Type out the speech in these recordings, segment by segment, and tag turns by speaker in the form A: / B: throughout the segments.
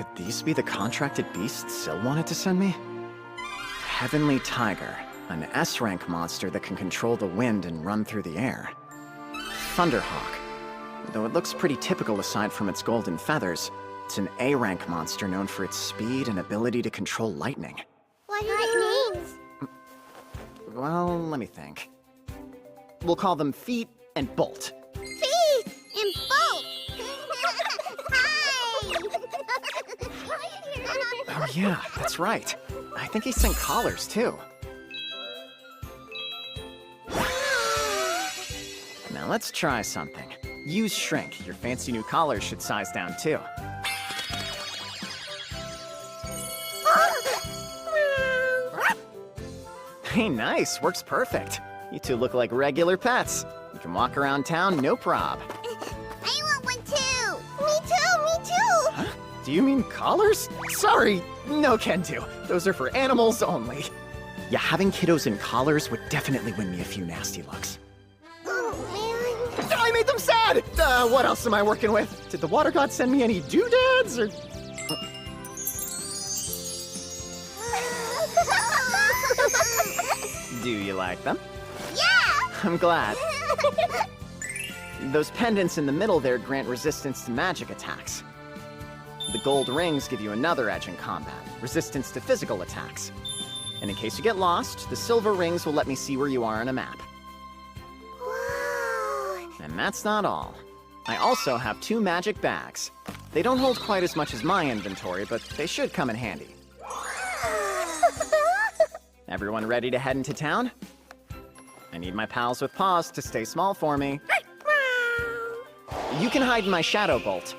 A: Could these be the contracted beasts Syl wanted to send me? Heavenly Tiger, an S-rank monster that can control the wind and run through the air. Thunderhawk, though it looks pretty typical aside from its golden feathers, it's an A-rank monster known for its speed and ability to control lightning.
B: What are their names?
A: Well, let me think. We'll call them Feet and Bolt.
B: Feet and Bolt!
A: Oh yeah, that's right. I think he sent collars too. Now let's try something. Use Shrink. Your fancy new collars should size down too. Hey, nice. Works perfect. You two look like regular pets. You can walk around town, no prob.
B: I want one too! Me too, me too!
A: Huh? Do you mean collars? Sorry, no can do. Those are for animals only. Yeah, having kiddos in collars would definitely win me a few nasty looks.
B: Oh, man.
A: I made them sad! What else am I working with? Did the water god send me any doodads, or... Do you like them?
B: Yeah!
A: I'm glad. Those pendants in the middle there grant resistance to magic attacks. The gold rings give you another edge in combat, resistance to physical attacks. And in case you get lost, the silver rings will let me see where you are on a map.
B: Whoa!
A: And that's not all. I also have 2 magic bags. They don't hold quite as much as my inventory, but they should come in handy. Everyone ready to head into town? I need my pals with paws to stay small for me. You can hide in my Shadow Bolt.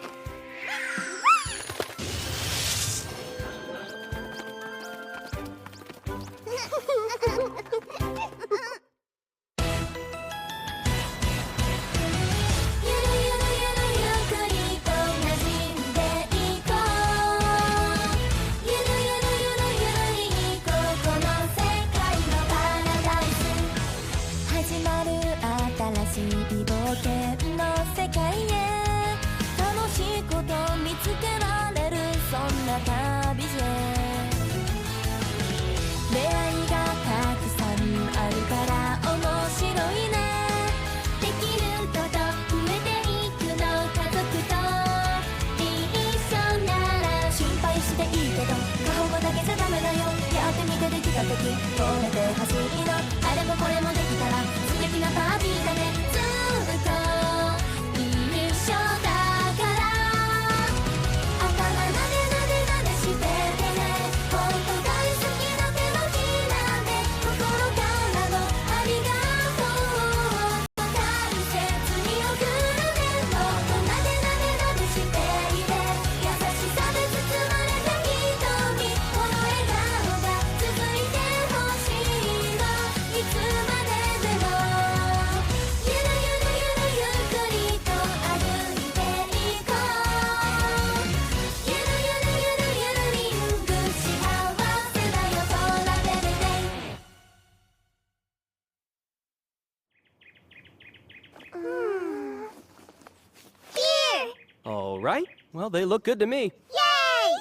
C: All right. Well, they look good to me.
B: Yay!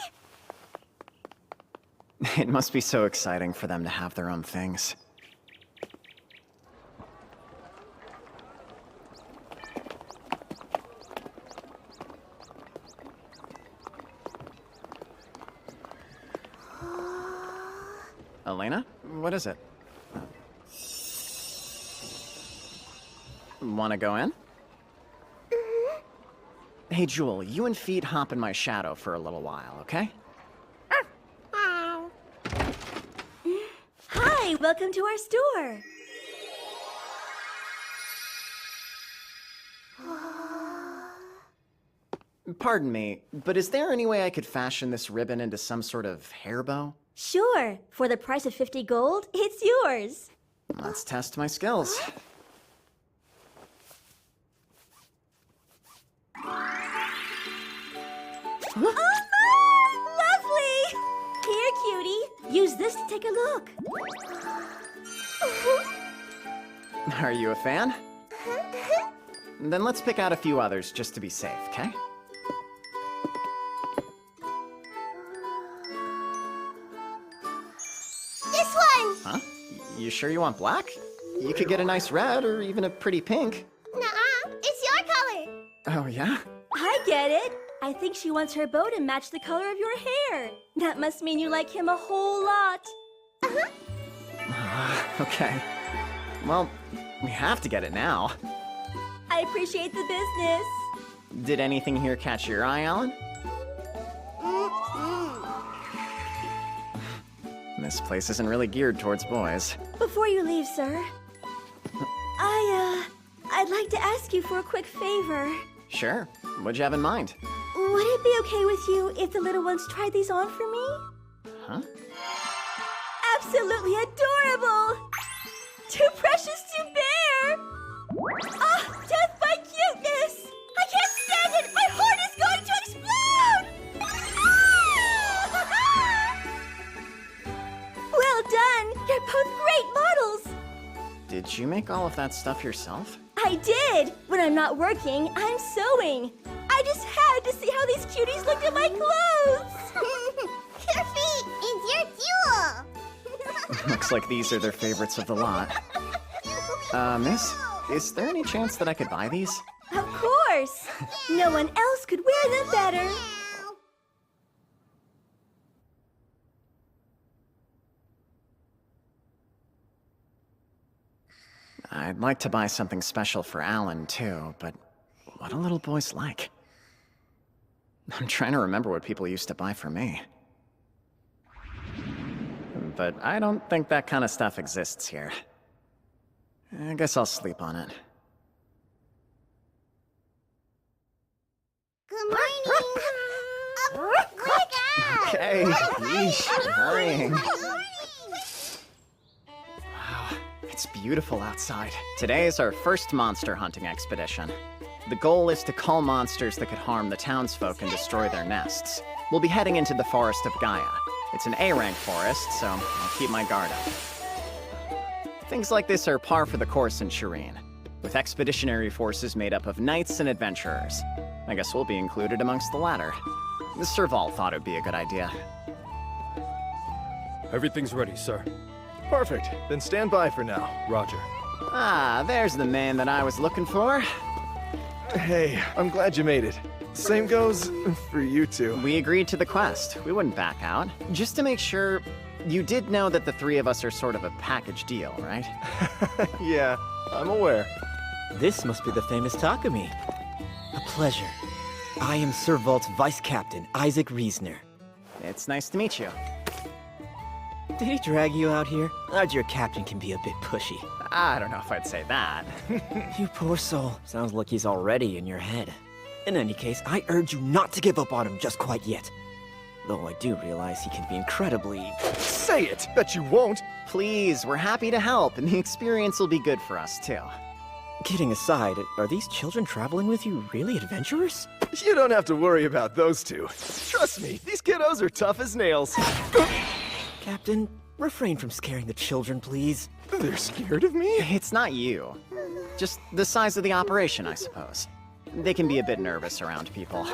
A: It must be so exciting for them to have their own things. Elena? What is it? Wanna go in? Hey, Jewel, you and Feet hop in my shadow for a little while, okay?
D: Hi, welcome to our store.
A: Pardon me, but is there any way I could fashion this ribbon into some sort of hair bow?
D: Sure, for the price of 50 gold, it's yours.
A: Let's test my skills.
D: Lovely! Here, cutie, use this to take a look.
A: Are you a fan? Then let's pick out a few others just to be safe, okay?
B: this one!
A: Huh? You sure you want black? You could get a nice red or even a pretty pink.
B: Nuh-uh, it's your color!
A: Oh, yeah?
D: I get it. I think she wants her bow to match the color of your hair. That must mean you like him a whole lot.
A: Okay. Well, we have to get it now.
D: I appreciate the business.
A: Did anything here catch your eye, Alan? This place isn't really geared towards boys.
D: Before you leave, sir, I'd like to ask you for a quick favor.
A: Sure. What'd you have in mind?
D: Would it be okay with you if the little ones tried these on for me?
A: Huh?
D: Absolutely adorable! Too precious to bear! Ah, death by cuteness! I can't stand it! My heart is going to explode! Well done! You're both great models!
A: Did you make all of that stuff yourself?
D: I did! When I'm not working, I'm sewing. I just had to see how these cuties looked in my clothes!
B: Goofy, it's your duel!
A: Looks like these are their favorites of the lot. Miss, is there any chance that I could buy these?
D: Of course! No one else could wear them better.
A: I'd like to buy something special for Alan, too, but what do little boys like? I'm trying to remember what people used to buy for me. But I don't think that kind of stuff exists here. I guess I'll sleep on it.
B: Good morning! Wake up!
A: Okay, yeesh, hurrying.
B: Good morning!
A: Wow, it's beautiful outside. Today is our first monster hunting expedition. The goal is to cull monsters that could harm the townsfolk and destroy their nests. We'll be heading into the Forest of Gaia. It's an A-rank forest, so I'll keep my guard up. Things like this are par for the course in Shireen, with expeditionary forces made up of knights and adventurers. I guess we'll be included amongst the latter. Serval thought it'd be a good idea.
C: Everything's ready, sir.
E: Perfect. Then stand by for now.
C: Roger.
A: Ah, there's the man that I was looking for.
E: Hey, I'm glad you made it. Same goes for you two.
A: We agreed to the quest. We wouldn't back out. Just to make sure, you did know that the three of us are sort of a package deal, right?
E: Yeah, I'm aware.
F: This must be the famous Takumi. A pleasure. I am Servalt's Vice Captain, Isaac Reisner.
A: It's nice to meet you.
F: Did he drag you out here? Your captain can be a bit pushy.
A: I don't know if I'd say that.
F: You poor soul. Sounds like he's already in your head. In any case, I urge you not to give up on him just quite yet. Though I do realize he can be incredibly...
E: Say it! Bet you won't!
A: Please, we're happy to help, and the experience will be good for us, too.
F: Kidding aside, are these children traveling with you really adventurous?
E: You don't have to worry about those two. Trust me, these kiddos are tough as nails.
F: Captain, refrain from scaring the children, please.
E: They're scared of me?
A: It's not you. Just the size of the operation, I suppose. They can be a bit nervous around people.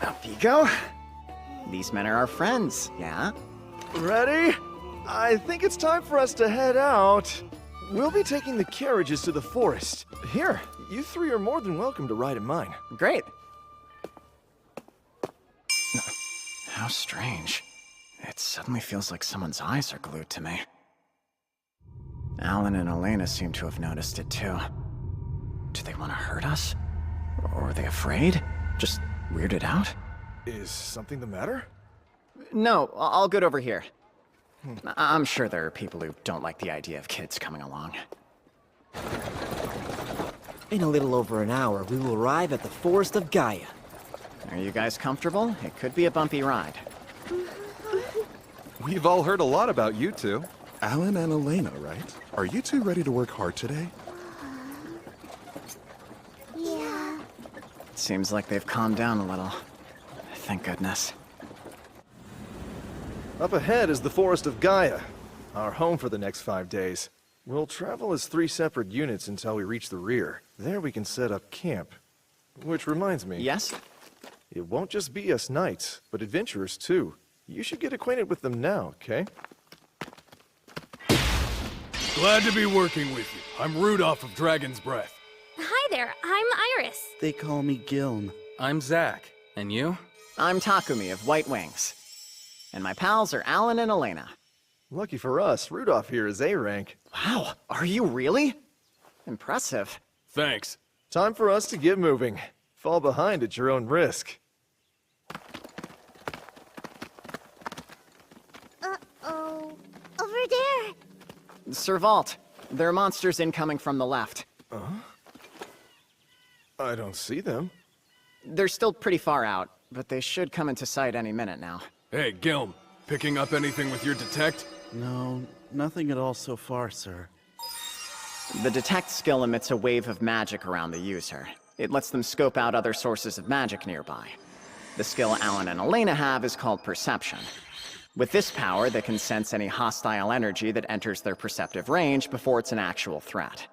A: Up you go. These men are our friends, yeah?
E: Ready? I think it's time for us to head out. We'll be taking the carriages to the forest. Here, you three are more than welcome to ride in mine.
A: Great. How strange. It suddenly feels like someone's eyes are glued to me. Alan and Elena seem to have noticed it too. Do they want to hurt us? Or are they afraid? Just weirded out?
E: Is something the matter?
A: No, all good over here. I'm sure there are people who don't like the idea of kids coming along.
F: In a little over an hour, we will arrive at the Forest of Gaia.
A: Are you guys comfortable? It could be a bumpy ride.
G: We've all heard a lot about you two. Alan and Elena, right? Are you two ready to work hard today?
B: Yeah.
A: Seems like they've calmed down a little. Thank goodness.
E: Up ahead is the Forest of Gaia, our home for the next 5 days. We'll travel as 3 separate units until we reach the rear. There we can set up camp. Which reminds me.
A: Yes?
E: It won't just be us knights, but adventurers too. You should get acquainted with them now, okay?
H: Glad to be working with you. I'm Rudolph of Dragon's Breath.
D: Hi there, I'm Iris.
I: They call me Gilm.
C: I'm Zach. And you?
A: I'm Takumi of White Wings. And my pals are Alan and Elena.
E: Lucky for us, Rudolph here is A rank.
A: Wow, are you really? Impressive.
H: Thanks.
E: Time for us to get moving. Fall behind at your own risk.
B: Uh-oh. Over there.
A: Sir Vault, there are monsters incoming from the left.
E: I don't see them.
A: They're still pretty far out, but they should come into sight any minute now.
H: Hey, Gilm. Picking up anything with your detect?
I: No, nothing at all so far, sir.
A: The detect skill emits a wave of magic around the user. It lets them scope out other sources of magic nearby. The skill Alan and Elena have is called Perception. With this power, they can sense any hostile energy that enters their perceptive range before it's an actual threat.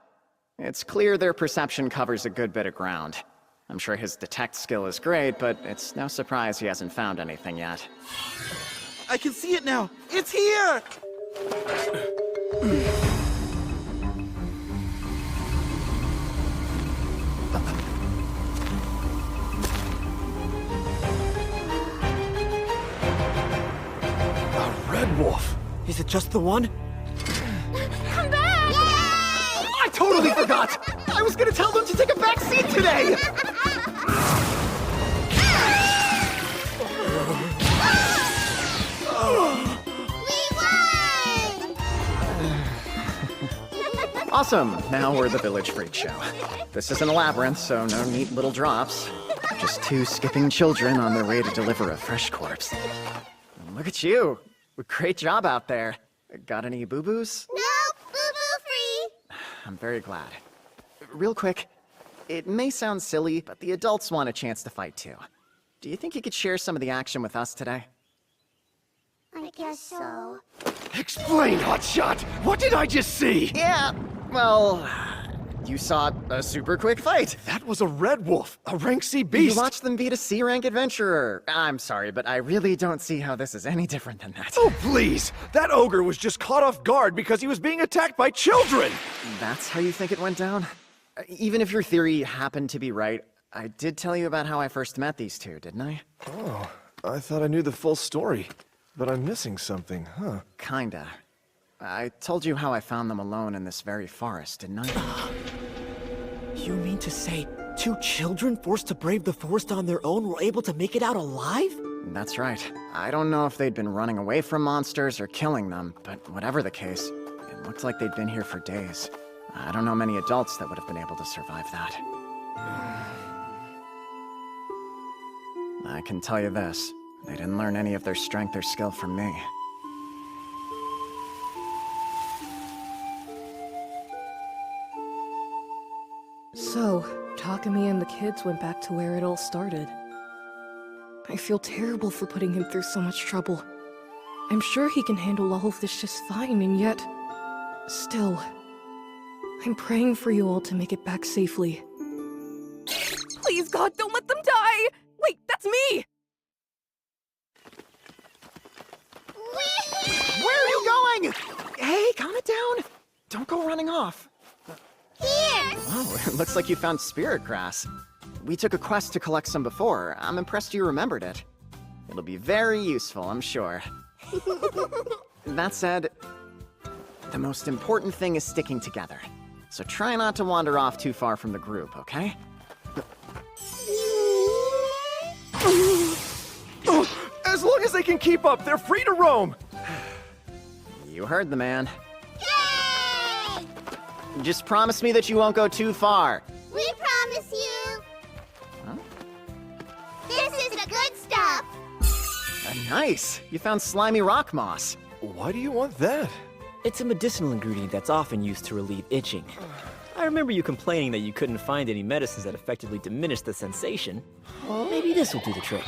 A: It's clear their perception covers a good bit of ground. I'm sure his detect skill is great, but it's no surprise he hasn't found anything yet.
I: I can see it now! It's here!
E: A red wolf!
F: Is it just the one?
B: Come back! Yay!
A: I totally forgot! I was gonna tell them to take a back seat today!
B: We won!
A: Awesome! Now we're the Village Freak Show. This isn't a labyrinth, so no neat little drops. Just two skipping children on their way to deliver a fresh corpse. Look at you! Great job out there. Got any boo-boos?
B: No, boo-boo free.
A: I'm very glad. Real quick, it may sound silly, but the adults want a chance to fight too. Do you think you could share some of the action with us today?
B: I guess so.
E: Explain, Hotshot! What did I just see?
A: Yeah, well, you saw a super quick fight.
E: That was a red wolf, a rank C beast.
A: You watched them beat a C-rank adventurer. I'm sorry, but I really don't see how this is any different than that.
E: Oh, please! That ogre was just caught off guard because he was being attacked by children!
A: That's how you think it went down? Even if your theory happened to be right, I did tell you about how I first met these two, didn't I?
E: Oh, I thought I knew the full story. But I'm missing something, huh?
A: Kinda. I told you how I found them alone in this very forest, didn't I?
F: You mean to say 2 children forced to brave the forest on their own were able to make it out alive?
A: That's right. I don't know if they'd been running away from monsters or killing them, but whatever the case, it looked like they'd been here for days. I don't know many adults that would have been able to survive that. I can tell you this. They didn't learn any of their strength or skill from me.
J: So, Takumi and the kids went back to where it all started. I feel terrible for putting him through so much trouble. I'm sure he can handle all of this just fine, and yet... Still... I'm praying for you all to make it back safely. Please, God, don't let them die! Wait, that's me!
A: Where are you going? Hey, calm it down. Don't go running off.
B: Here!
A: Oh, it looks like you found spirit grass. We took a quest to collect some before. I'm impressed you remembered it. It'll be very useful, I'm sure. That said, the most important thing is sticking together. So try not to wander off too far from the group, okay?
E: As long as they can keep up, they're free to roam!
A: You heard the man.
B: Yay!
A: Just promise me that you won't go too far.
B: We promise you.
A: Huh?
B: This is the good stuff.
A: Nice. You found slimy rock moss.
E: Why do you want that?
F: It's a medicinal ingredient that's often used to relieve itching. I remember you complaining that you couldn't find any medicines that effectively diminished the sensation. Maybe this will do the trick.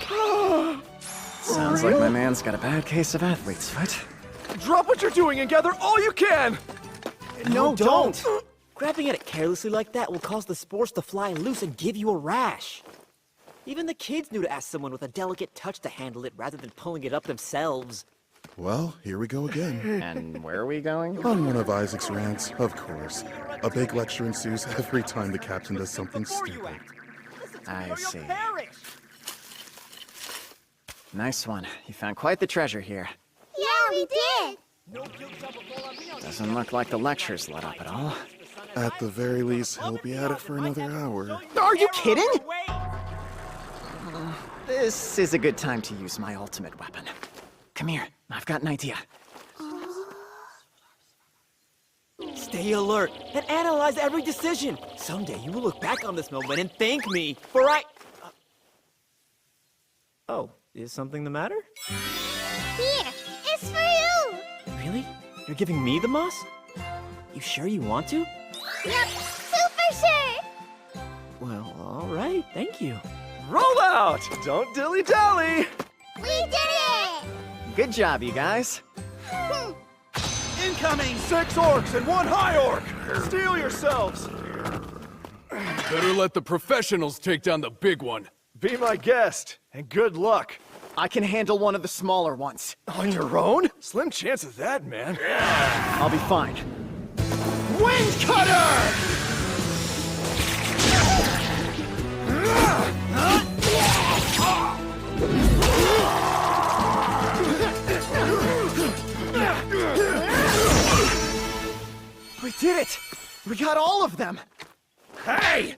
A: Sounds like my man's got a bad case of athlete's foot.
E: Drop what you're doing and gather all you can!
A: No, don't!
F: Grabbing at it carelessly like that will cause the spores to fly loose and give you a rash. Even the kids knew to ask someone with a delicate touch to handle it rather than pulling it up themselves.
G: Well, here we go again.
A: And where are we going?
G: On one of Isaac's rants, of course. A big lecture ensues every time the captain does something stupid.
A: I see. Nice one. You found quite the treasure here.
B: Yeah, we did.
A: Doesn't look like the lecture's let up at all.
G: At the very least, he'll be at it for another hour.
A: Are you kidding? This is a good time to use my ultimate weapon. Come here, I've got an idea.
F: Stay alert and analyze every decision. Someday you will look back on this moment and thank me for Oh, is something the matter?
B: Here, it's for you.
F: Really? You're giving me the moss? You sure you want to?
B: Yep, super sure.
F: Well, all right, thank you.
E: Roll out! Don't dilly-dally!
B: We did it.
A: Good job, you guys.
I: Incoming!
E: 6 orcs and 1 high orc! Steel yourselves!
H: Better let the professionals take down the big one.
E: Be my guest, and good luck.
A: I can handle one of the smaller ones.
E: On your own? Slim chance of that, man.
A: I'll be fine.
E: Wind Cutter!
A: We did it! We got all of them!
E: Hey!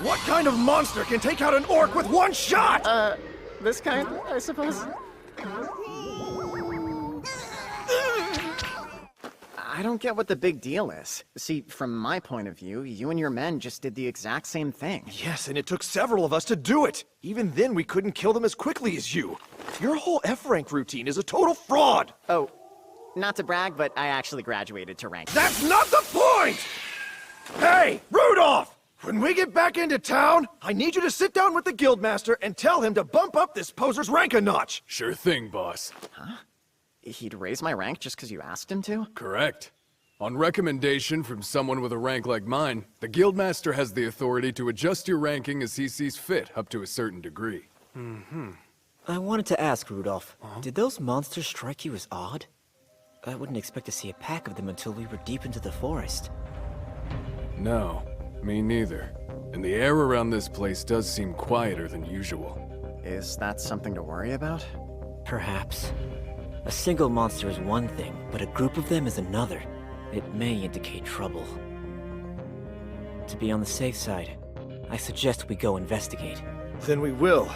E: What kind of monster can take out an orc with 1 shot?
A: This kind, I suppose. I don't get what the big deal is. See, from my point of view, you and your men just did the exact same thing.
E: Yes, and it took several of us to do it. Even then, we couldn't kill them as quickly as you. Your whole F-rank routine is a total fraud.
A: Oh, not to brag, but I actually graduated to rank.
E: That's not the point! Hey, Rudolph! When we get back into town, I need you to sit down with the guildmaster and tell him to bump up this poser's rank a notch.
H: Sure thing, boss.
A: He'd raise my rank just because you asked him to?
H: Correct. On recommendation from someone with a rank like mine, the Guildmaster has the authority to adjust your ranking as he sees fit, up to a certain degree.
F: I wanted to ask, Rudolph, did those monsters strike you as odd? I wouldn't expect to see a pack of them until we were deep into the forest.
H: No, me neither. And the air around this place does seem quieter than usual.
A: Is that something to worry about?
F: Perhaps. A single monster is one thing, but a group of them is another. It may indicate trouble. To be on the safe side, I suggest we go investigate.
E: Then we will.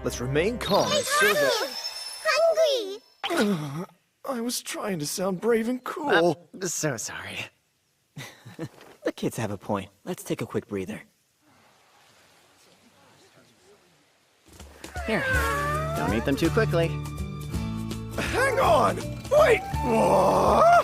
E: Let's remain calm and serve it.
B: Hungry.
E: I was trying to sound brave and cool.
A: So sorry.
F: The kids have a point. Let's take a quick breather.
A: Here, don't eat them too quickly.
E: Hang on! Wait! What?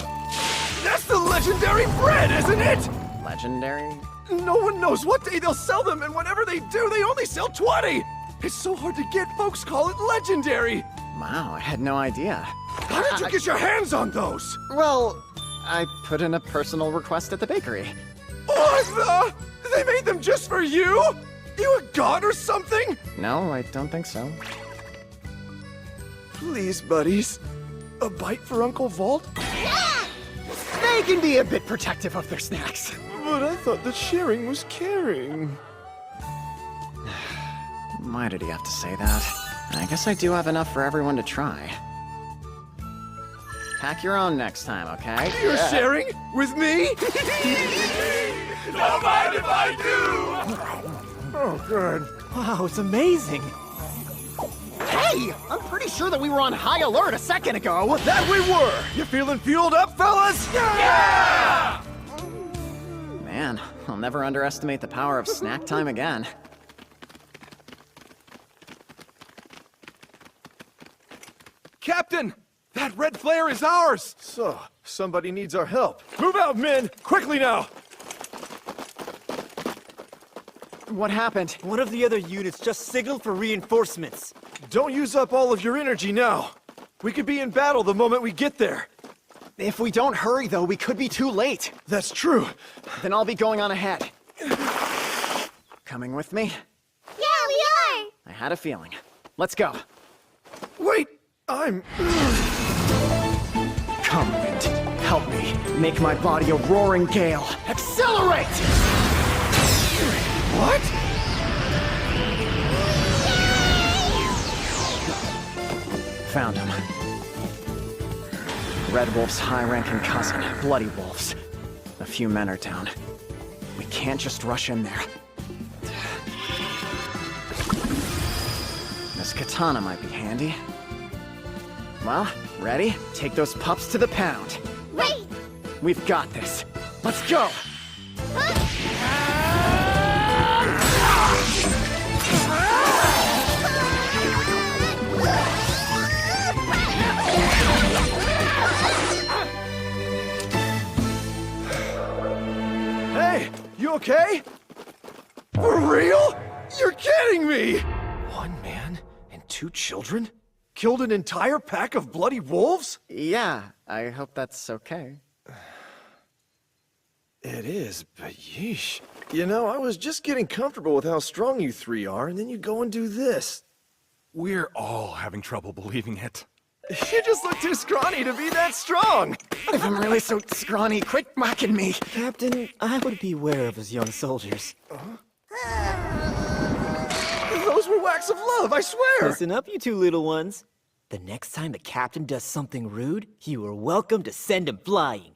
E: That's the legendary bread, isn't it?
A: Legendary?
E: No one knows what day they'll sell them, and whenever they do, they only sell 20! It's so hard to get, folks call it legendary!
A: Wow, I had no idea.
E: How did you get your hands on those?
A: Well, I put in a personal request at the bakery.
E: What the? They made them just for you? You a god or something?
A: No, I don't think so.
E: Please, buddies. A bite for Uncle Vault?
A: They can be a bit protective of their snacks.
E: But I thought that sharing was caring.
A: Why did he have to say that? I guess I do have enough for everyone to try. Pack your own next time, okay?
E: You're sharing? With me?
I: Don't mind if I do!
E: Oh, good.
F: Wow, it's amazing!
A: Hey! I'm pretty sure that we were on high alert a second ago!
E: That we were! You feeling fueled up, fellas?
I: Yeah!
A: Man, I'll never underestimate the power of snack time again.
I: Captain! That red flare is ours!
E: So, somebody needs our help. Move out, men! Quickly now!
A: What happened?
F: One of the other units just signaled for reinforcements.
E: Don't use up all of your energy now. We could be in battle the moment we get there.
A: If we don't hurry, though, we could be too late.
E: That's true.
A: Then I'll be going on ahead. Coming with me?
B: Yeah, we are.
A: I had a feeling. Let's go.
E: Wait, I'm...
A: Come, wind. Help me. Make my body a roaring gale. Accelerate! What? Found him. Red Wolf's high-ranking cousin, Bloody Wolf's. A few men are down. We can't just rush in there. This katana might be handy. Well, ready? Take those pups to the pound.
B: Wait!
A: We've got this. Let's go!
E: Hey, you okay? For real? You're kidding me! One man and 2 children? Killed an entire pack of bloody wolves?
A: Yeah, I hope that's okay.
E: It is, but yeesh. You know, I was just getting comfortable with how strong you 3 are, and then you go and do this.
G: We're all having trouble believing it.
E: You just look too scrawny to be that strong!
A: If I'm really so scrawny, quit mocking me!
F: Captain, I would beware of his young soldiers.
E: Those were whacks of love, I swear!
F: Listen up, you 2 little ones. The next time the captain does something rude, you are welcome to send him flying.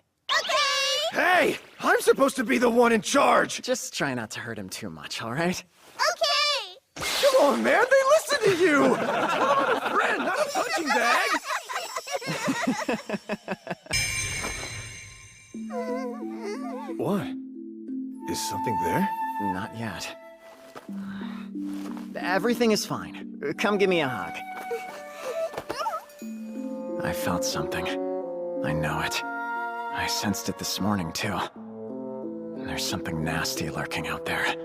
E: Hey! I'm supposed to be the one in charge!
A: Just try not to hurt him too much, alright?
B: Okay!
E: Come on, man, they listen to you! I'm a friend, not a punching bag! What? Is something there?
A: Not yet. Everything is fine. Come give me a hug. I felt something. I know it. I sensed it this morning, too. There's something nasty lurking out there.